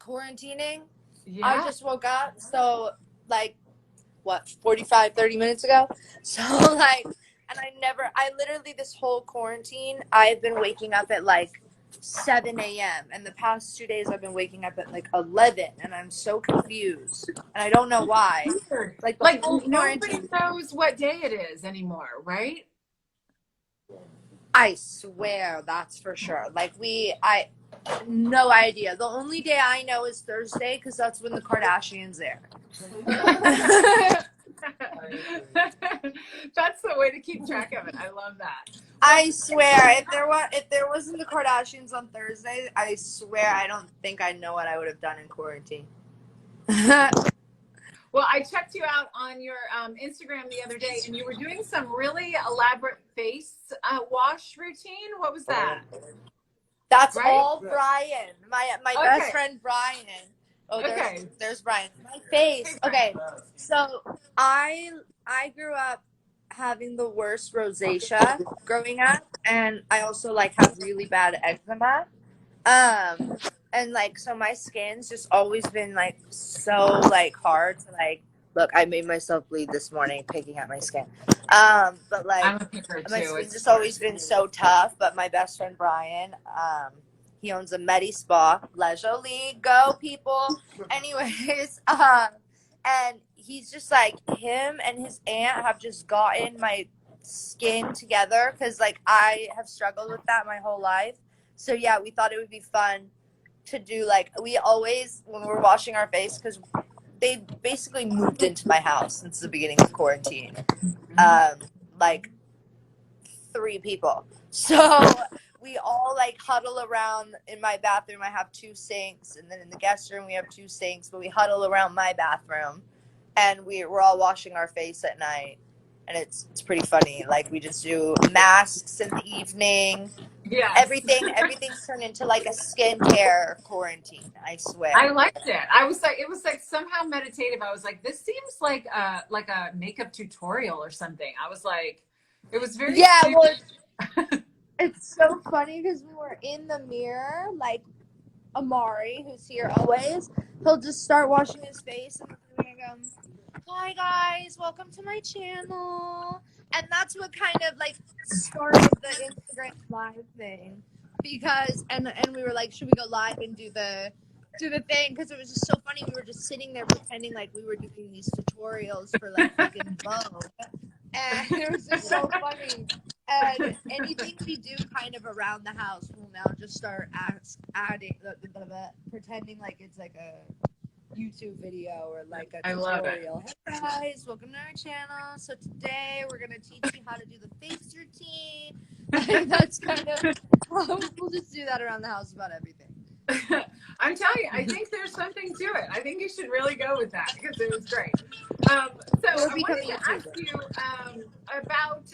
quarantining. I Yeah. just woke up. So, like, what, 45, 30 minutes ago? So, like, and I literally, this whole quarantine, I've been waking up at like 7 a.m. And the past 2 days, I've been waking up at like 11. And I'm so confused. And I don't know why. Weird. Like, the Like whole nobody quarantine, knows what day it is anymore, right? I swear that's for sure. Like, no idea. The only day I know is Thursday because that's when the Kardashians there. That's the way to keep track of it. I love that. Well, I swear, if there wasn't the Kardashians on Thursday, I swear I don't think I know what I would have done in quarantine. well, I checked you out on your Instagram the other day, and you were doing some really elaborate face wash routine. What was that? That's Right? all Brian, my best Okay. friend Brian. Oh, Okay. there's Brian. My Hey, face. Brian. Okay, so I grew up having the worst rosacea growing up, and I also like have really bad eczema. And like so my skin's just always been like so like hard to like look. I made myself bleed this morning picking at my skin. But like I'm a picker my too. skin's It's just always been so tough. But my best friend Brian, he owns a Medi Spa, Leisure League, go people. Anyways, and he's just like him and his aunt have just gotten my skin together because like I have struggled with that my whole life. So yeah, we thought it would be fun to do like we always when we're washing our face because they basically moved into my house since the beginning of quarantine. Um, like 3 people. So we all like huddle around in my bathroom. I have 2 sinks, and then in the guest room we have 2 sinks. But we huddle around my bathroom, and we're all washing our face at night, and it's pretty funny. Like we just do masks in the evening. yes. Everything's turned into like a skincare quarantine. I I swear. liked it. I was like, it was like somehow meditative. I was like, this seems like a makeup tutorial or something. I was like, it was very Yeah, serious. well, it's so funny because we were in the mirror, like Amari, who's here always, he'll just start washing his face and then we're gonna go, hi guys, welcome to my channel. And that's what kind of like started the Instagram live thing. Because and we were like, should we go live and do the thing? Because it was just so funny. We were just sitting there pretending like we were doing these tutorials for like freaking Vogue. And it was just so funny. And anything we do kind of around the house, we'll now just start adding, pretending like it's like a YouTube video or like a I love it. tutorial. Hey guys, welcome to our channel. So today we're gonna teach you how to do the face routine. Like that's kind of we'll just do that around the house about everything. I'm telling you, I think there's something to it. I think you should really go with that because it was great. So I wanted to ask you about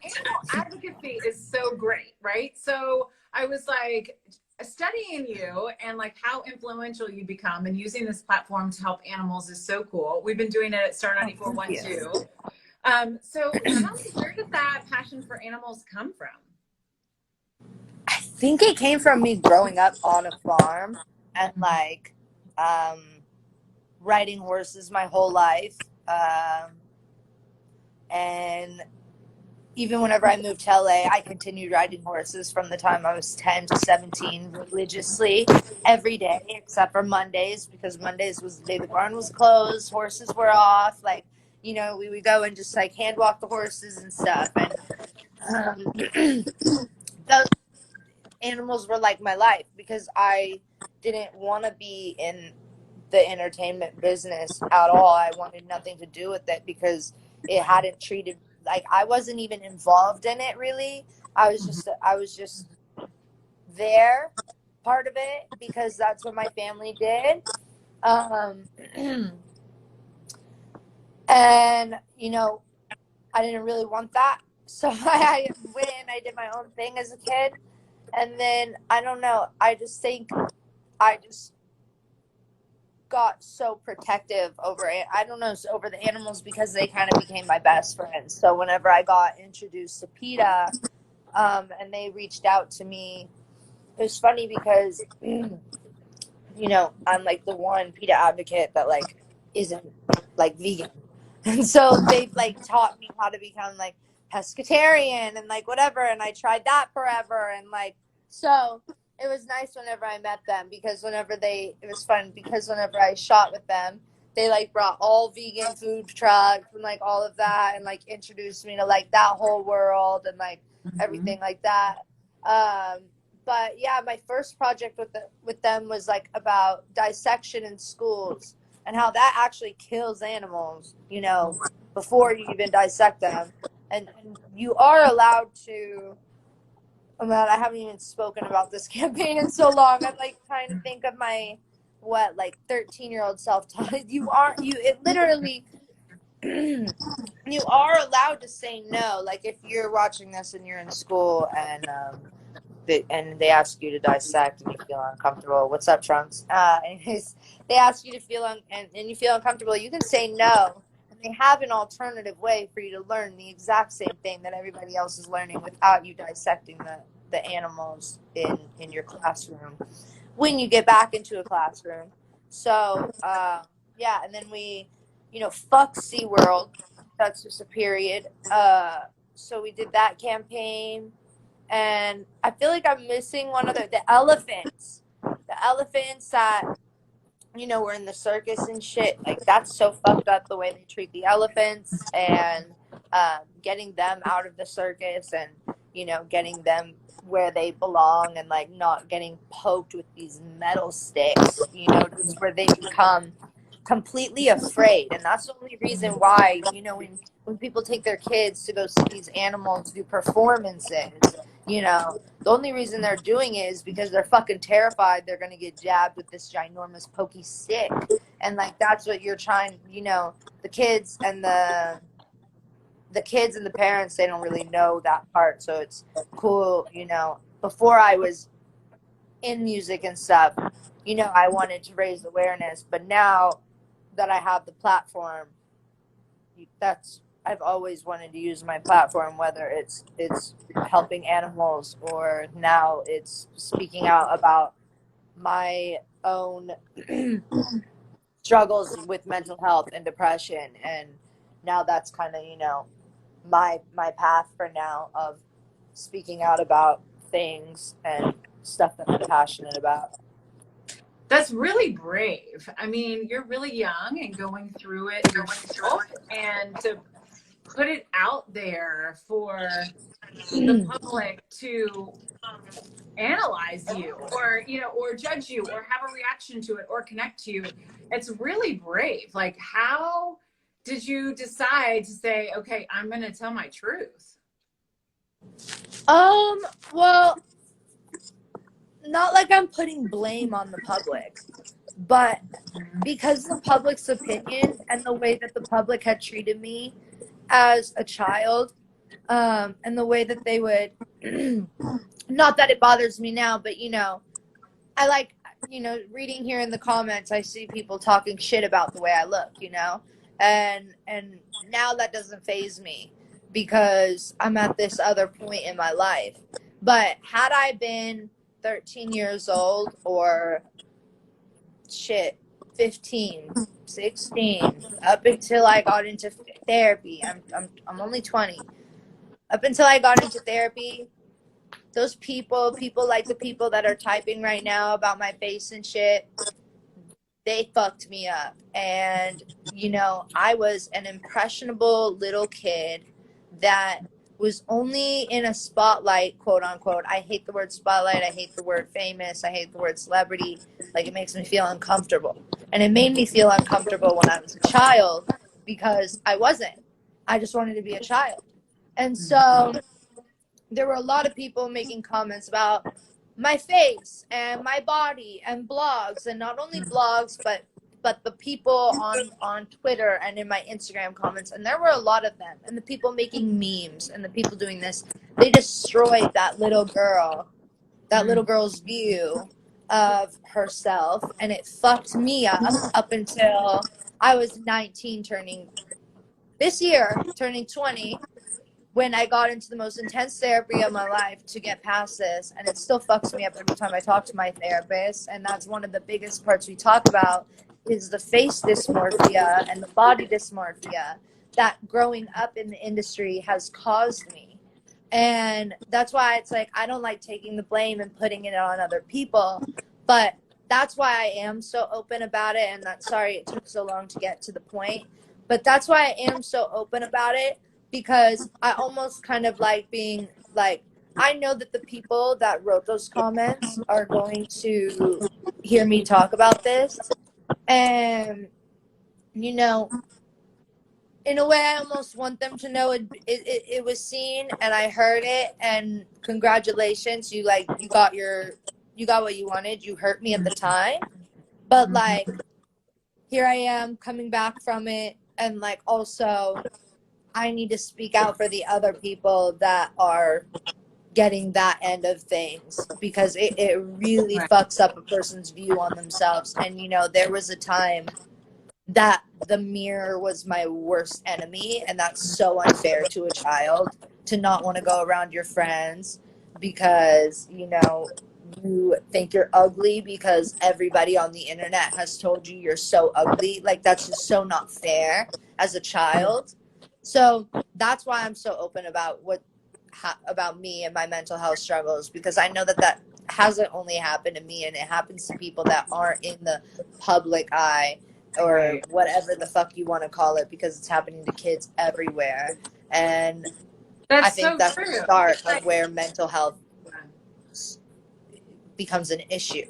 animal advocacy is so great, right? So I was like studying you and like how influential you become and using this platform to help animals is so cool. We've been doing it at Star 94.12. So tell me, where did that passion for animals come from? I think it came from me growing up on a farm and like riding horses my whole life. And even whenever I moved to LA, I continued riding horses from the time I was 10 to 17 religiously every day, except for Mondays, because Mondays was the day the barn was closed, horses were off. Like, you know, we would go and just like hand walk the horses and stuff. And those animals were like my life because I didn't want to be in the entertainment business at all. I wanted nothing to do with it because it hadn't treated like I wasn't even involved in it really. I was just there, part of it because that's what my family did. Um, and you know, I didn't really want that, so I went and I did my own thing as a kid. And then I don't know. I just think I just got so protective over it. I don't know, over the animals because they kind of became my best friends. So whenever I got introduced to PETA, and they reached out to me, it was funny because you know, I'm like the one PETA advocate that like isn't like vegan. And so they've like taught me how to become like pescatarian and like whatever. And I tried that forever. And like, so it was nice whenever I met them because it was fun because whenever I shot with them, they like brought all vegan food trucks and like all of that and like introduced me to like that whole world and like everything like that. Um, but yeah, my first project with them was like about dissection in schools and how that actually kills animals, you know, before you even dissect them. And you are allowed to. Oh man, I haven't even spoken about this campaign in so long. I'm like trying to think of my what like 13-year-old self-taught. It literally you are allowed to say no. Like if you're watching this and you're in school and they ask you to dissect and you feel uncomfortable. What's up, Trunks? Anyways, they ask you to and you feel uncomfortable. You can say no, and they have an alternative way for you to learn the exact same thing that everybody else is learning without you dissecting the animals in your classroom when you get back into a classroom. So yeah, and then we, you know, fuck SeaWorld. That's just a period. So we did that campaign and I feel like I'm missing one other. The elephants that you know were in the circus and shit. Like that's so fucked up the way they treat the elephants and getting them out of the circus and you know getting them where they belong and like not getting poked with these metal sticks. You know, just where they become completely afraid and that's the only reason why you know when people take their kids to go see these animals do performances, you know, the only reason they're doing it is because they're fucking terrified they're going to get jabbed with this ginormous pokey stick. And like that's what you're trying, you know, the kids and the kids and the parents, they don't really know that part. So it's cool, you know. Before I was in music and stuff, you know, I wanted to raise awareness, but now that I have the platform, that's I've always wanted to use my platform, whether it's helping animals or now it's speaking out about my own struggles with mental health and depression, and now that's kind of you know my path for now of speaking out about things and stuff that I'm passionate about. That's really brave. I mean, you're really young and going through it yourself, and to put it out there for the public to analyze you or you know or judge you or have a reaction to it or connect to you, it's really brave. Like, how did you decide to say, okay, I'm going to tell my truth? Well, not like I'm putting blame on the public, but because the public's opinion and the way that the public had treated me as a child, and the way that they would, not that it bothers me now, but you know, I like, you know, reading here in the comments, I see people talking shit about the way I look, you know, and now that doesn't faze me because I'm at this other point in my life. But had I been 13 years old or shit 15, 16, up until I got into therapy, I'm only 20. Up until I got into therapy, those people like the people that are typing right now about my face and shit, they fucked me up. And, you know, I was an impressionable little kid that was only in a spotlight, quote unquote. I hate the word spotlight. I hate the word famous. I hate the word celebrity. Like, it makes me feel uncomfortable. And it made me feel uncomfortable when I was a child because I wasn't. I just wanted to be a child. And so there were a lot of people making comments about my face and my body and blogs, and not only blogs but the people on Twitter and in my Instagram comments, and there were a lot of them, and the people making memes and the people doing this, they destroyed that little girl's view of herself, and it fucked me up until I was 19 turning 20, when I got into the most intense therapy of my life to get past this, and it still fucks me up every time I talk to my therapist, and that's one of the biggest parts we talk about, is the face dysmorphia and the body dysmorphia that growing up in the industry has caused me. And that's why it's like I don't like taking the blame and putting it on other people, but that's why I am so open about it. And that's, sorry it took so long to get to the point, but that's why I am so open about it, because I almost kind of like being like, I know that the people that wrote those comments are going to hear me talk about this. And, you know, in a way, I almost want them to know it was seen and I heard it, and congratulations, you got what you wanted. You hurt me at the time, but like, here I am coming back from it, and like, also I need to speak out for the other people that are getting that end of things, because it really fucks up a person's view on themselves. And, you know, there was a time that the mirror was my worst enemy, and that's so unfair to a child, to not want to go around your friends because, you know, you think you're ugly because everybody on the internet has told you you're so ugly. Like, that's just so not fair as a child. So that's why I'm so open about about me and my mental health struggles, because I know that that hasn't only happened to me, and it happens to people that aren't in the public eye, or whatever the fuck you want to call it, because it's happening to kids everywhere. And That's I think so that's true. the start of where mental health becomes an issue.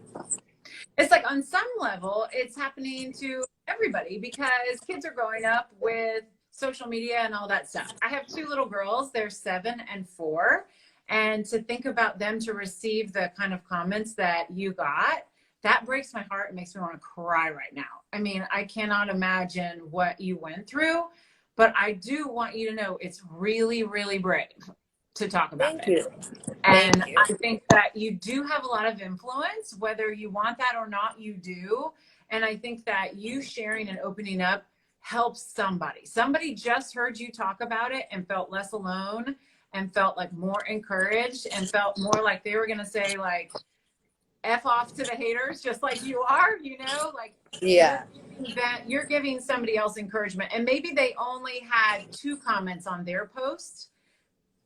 It's like on some level, it's happening to everybody because kids are growing up with social media and all that stuff. I have two little girls, they're 7 and 4. And to think about them to receive the kind of comments that you got, that breaks my heart and makes me want to cry right now. I mean, I cannot imagine what you went through, but I do want you to know it's really, really brave to talk about Thank it. you. And Thank you. I think that you do have a lot of influence, whether you want that or not, you do. And I think that you sharing and opening up helps somebody. Somebody just heard you talk about it and felt less alone and felt like more encouraged and felt more like they were going to say, like, F off to the haters, just like you are, you know, like, yeah, you're giving somebody else encouragement. And maybe they only had 2 comments on their post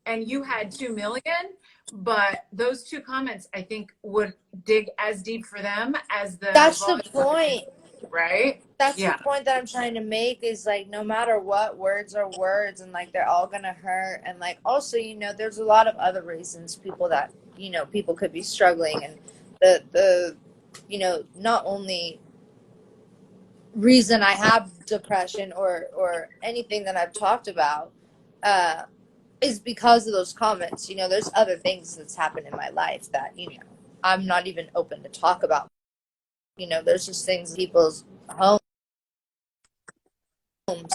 and you had 2 million, but those 2 comments, I think, would dig as deep for them as the that's the point, right? that's the point that I'm trying to make, is like, no matter what, words are words, and like, they're all gonna hurt. And like, also, you know, there's a lot of other reasons people could be struggling. And the you know, not only reason I have depression or anything that I've talked about is because of those comments. You know, there's other things that's happened in my life that, you know, I'm not even open to talk about. You know, there's just things in people's homes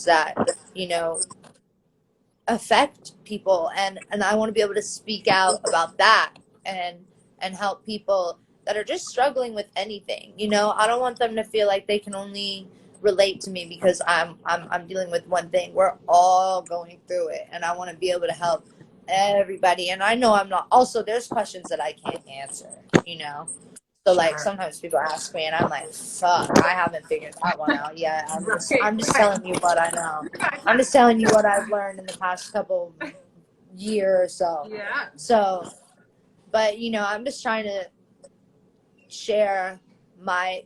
that, you know, affect people, and I want to be able to speak out about that, and help people that are just struggling with anything. You know, I don't want them to feel like they can only relate to me because I'm dealing with one thing. We're all going through it, and I want to be able to help everybody. And I know I'm not, also there's questions that I can't answer, you know. So like, sometimes people ask me and I'm like, fuck, I haven't figured that one out yet. I'm just telling you what I know. I'm just telling you what I've learned in the past couple year or so. Yeah. So, but you know, I'm just trying to share my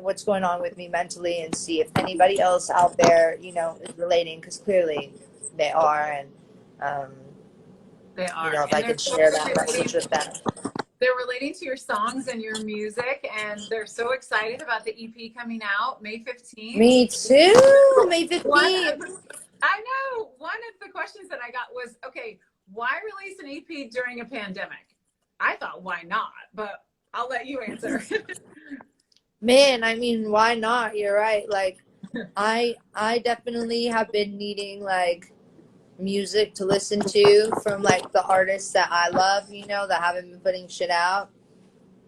what's going on with me mentally, and see if anybody else out there, you know, is relating, because clearly they are. And they are. You know, if I could share that message with them. They're relating to your songs and your music, and they're so excited about the EP coming out May 15th. Me too. May 15th. I know. One of the questions that I got was, okay, why release an EP during a pandemic? I thought, why not? But I'll let you answer. Man, I mean, why not? You're right. Like, I definitely have been needing like music to listen to from like the artists that I love, you know, that haven't been putting shit out.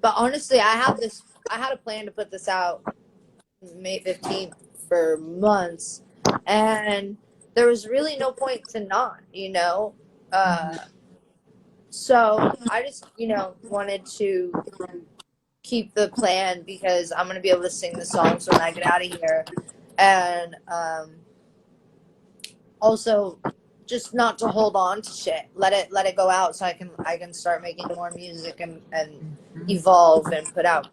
But honestly, I had a plan to put this out May 15th for months. And there was really no point to not, so I just, wanted to keep the plan because I'm gonna be able to sing the songs when I get out of here, and also just not to hold on to shit. Let it go out so I can start making more music and evolve and put out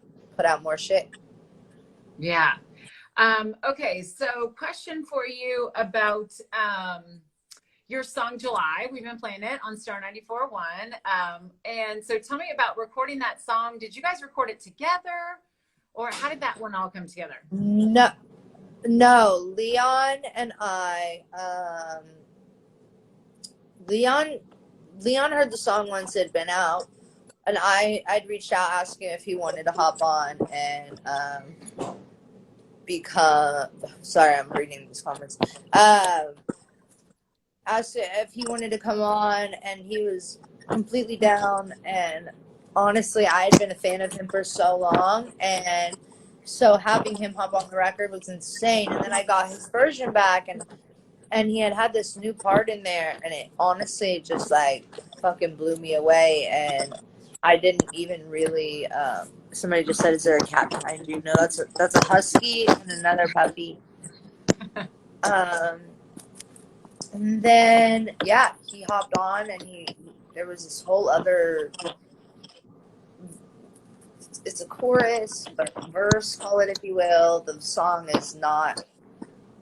more shit. Yeah. Okay, so question for you about your song July. We've been playing it on Star 94.1. And so tell me about recording that song. Did you guys record it together? Or how did that one all come together? No, Leon and I, Leon heard the song once it had been out, and I'd reached out asking if he wanted to hop on and become. Sorry, I'm reading these comments. Asked if he wanted to come on, and he was completely down. And honestly, I had been a fan of him for so long, and so having him hop on the record was insane. And then I got his version back, and he had this new part in there, and it honestly just like fucking blew me away. And I didn't even really. Somebody just said, "Is there a cat behind you?" No, that's a husky and another puppy. And then yeah, he hopped on, and there was this whole other. It's a chorus, but verse, call it if you will. The song is not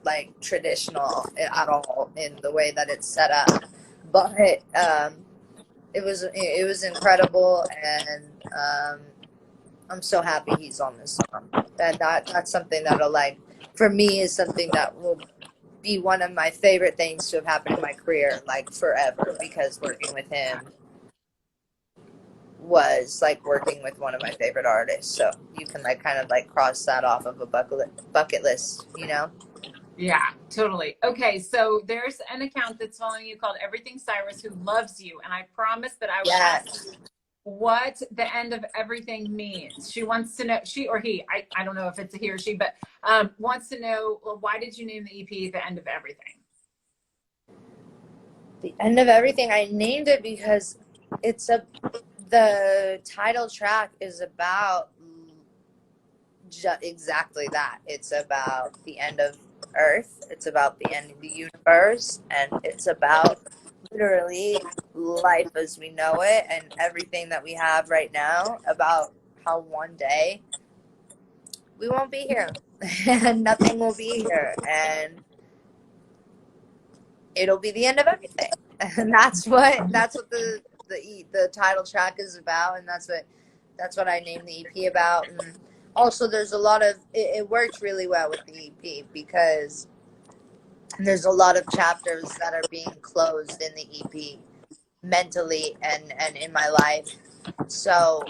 like traditional at all in the way that it's set up, but it was incredible, and I'm so happy he's on this song. And that's something that'll, like, for me, is something that will be one of my favorite things to have happened in my career, like forever, because working with him was like working with one of my favorite artists. So you can like kind of like cross that off of a bucket list, Yeah, totally. Okay, so there's an account that's following you called Everything Cyrus, who loves you, and I promised that I would ask you what the end of everything means. She wants to know, she or he, I don't know if it's a he or she, but wants to know, well, why did you name the EP The End of Everything? The End of Everything, I named it because the title track is about exactly that. It's about the end of Earth, it's about the end of the universe, and it's about literally life as we know it and everything that we have right now, about how one day we won't be here and nothing will be here, and it'll be the end of everything. And that's what the title track is about, and that's what I named the EP about. And also there's a lot of it works really well with the EP because there's a lot of chapters that are being closed in the EP mentally and in my life. So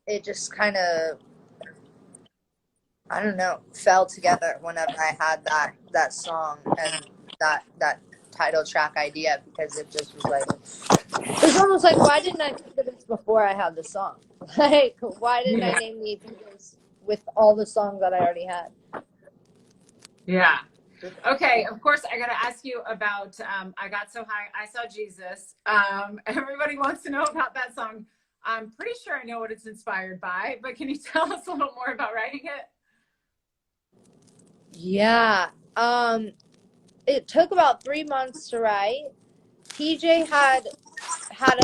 it just kind of, I don't know, fell together whenever I had that song and that title track idea, because it just was like, it's almost like, why didn't I think of this before I had the song? Like, why didn't I name the EP with all the songs that I already had? Yeah. Okay, of course, I got to ask you about I Got So High, I Saw Jesus. Everybody wants to know about that song. I'm pretty sure I know what it's inspired by, but can you tell us a little more about writing it? Yeah. It took about 3 months to write. TJ had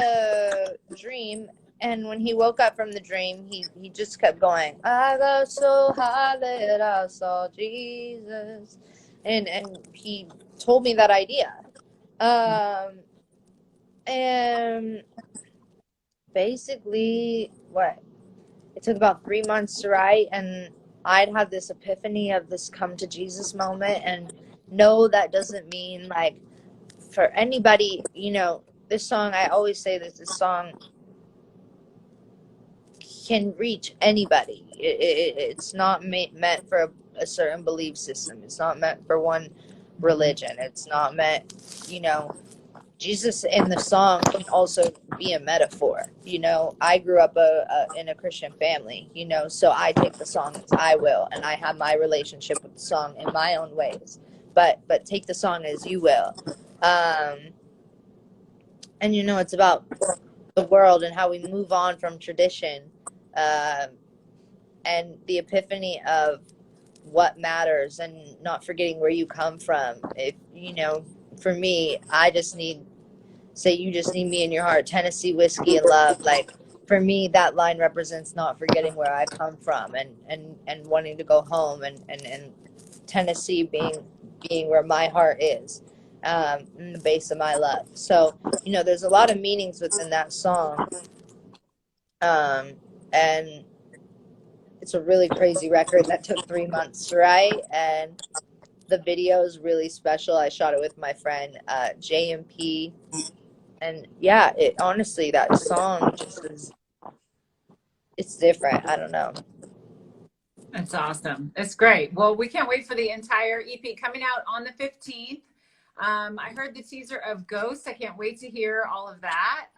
a dream, and when he woke up from the dream, he just kept going, I got so high that I saw Jesus. And he told me that idea. And basically, it took about 3 months to write, and I'd had this epiphany of this come to Jesus moment. And no, that doesn't mean like for anybody, this song, I always say that this song can reach anybody. It's not meant for a certain belief system. It's not meant for one religion. It's not meant, Jesus in the song can also be a metaphor. I grew up in a Christian family, so I take the song as I will, and I have my relationship with the song in my own ways. but take the song as you will. And you know, it's about the world and how we move on from tradition, and the epiphany of what matters and not forgetting where you come from. If you know, for me, I just need, say you just need me in your heart, Tennessee whiskey and love. Like, for me, that line represents not forgetting where I come from, and wanting to go home, and Tennessee being where my heart is, and the base of my love. So, you know, there's a lot of meanings within that song. And it's a really crazy record that took 3 months to write, and the video is really special. I shot it with my friend JMP, and yeah, it honestly, that song just is, it's different. I don't know. That's awesome. That's great. Well, we can't wait for the entire EP coming out on the 15th. I heard the teaser of Ghost. I can't wait to hear all of that.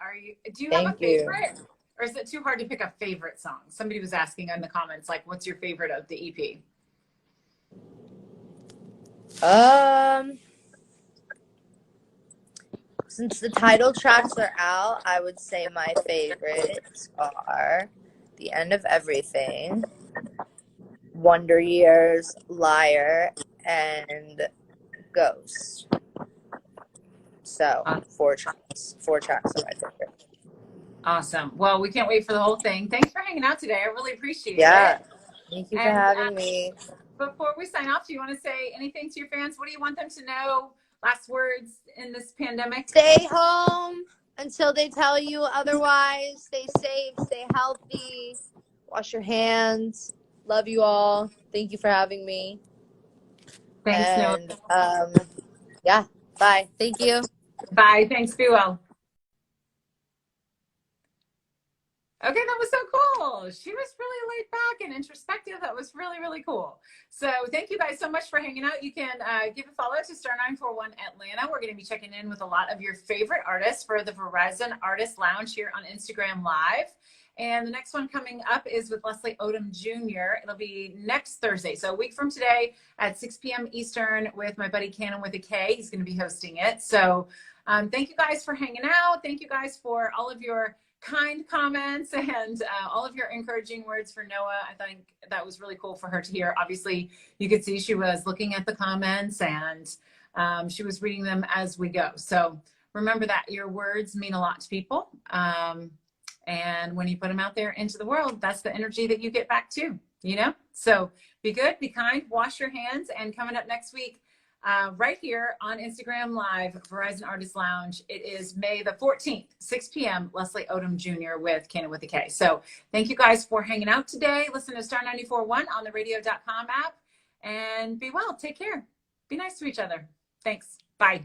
Do you have a Thank you. favorite? Or is it too hard to pick a favorite song? Somebody was asking in the comments, like, what's your favorite of the EP? Since the title tracks are out, I would say my favorites are The End of Everything, Wonder Years, Liar, and Ghost. So, 4 tracks. 4 tracks are my favorite. Awesome. Well, we can't wait for the whole thing. Thanks for hanging out today. I really appreciate Yeah. it. Thank you for having me. Before we sign off, do you want to say anything to your fans? What do you want them to know? Last words in this pandemic? Stay home until they tell you otherwise. Stay safe, stay healthy, wash your hands. Love you all. Thank you for having me. Thanks, Noah. And yeah, bye. Thank you. Bye. Thanks. Be well. Okay, that was so cool. She was really laid back and introspective. That was really, really cool. So thank you guys so much for hanging out. You can give a follow to Star 941 Atlanta. We're going to be checking in with a lot of your favorite artists for the Verizon Artist Lounge here on Instagram Live. And the next one coming up is with Leslie Odom Jr. It'll be next Thursday, so a week from today at 6 p.m. Eastern with my buddy Cannon with a K. He's going to be hosting it. So thank you guys for hanging out. Thank you guys for all of your kind comments and all of your encouraging words for Noah. I think that was really cool for her to hear. Obviously, you could see she was looking at the comments and she was reading them as we go. So remember that your words mean a lot to people. And when you put them out there into the world, that's the energy that you get back too, you know? So be good, be kind, wash your hands. And coming up next week, right here on Instagram Live, Verizon Artist Lounge, it is May the 14th, 6 p.m., Leslie Odom Jr. with Cannon with a K. So thank you guys for hanging out today. Listen to Star 94.1 on the radio.com app and be well. Take care. Be nice to each other. Thanks. Bye.